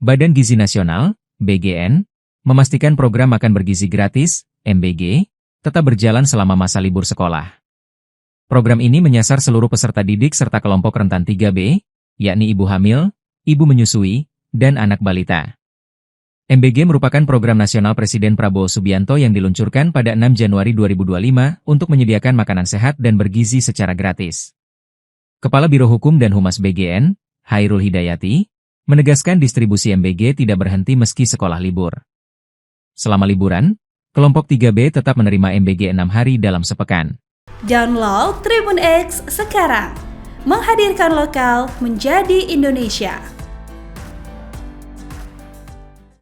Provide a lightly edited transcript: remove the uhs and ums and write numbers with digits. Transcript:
Badan Gizi Nasional, BGN, memastikan program makan bergizi gratis, MBG, tetap berjalan selama masa libur sekolah. Program ini menyasar seluruh peserta didik serta kelompok rentan 3B, yakni ibu hamil, ibu menyusui, dan anak balita. MBG merupakan program nasional Presiden Prabowo Subianto yang diluncurkan pada 6 Januari 2025 untuk menyediakan makanan sehat dan bergizi secara gratis. Kepala Biro Hukum dan Humas BGN, Hairul Hidayati, menegaskan distribusi MBG tidak berhenti meski sekolah libur. Selama liburan, kelompok 3B tetap menerima MBG 6 hari dalam sepekan. Download Tribun X sekarang, menghadirkan lokal menjadi Indonesia.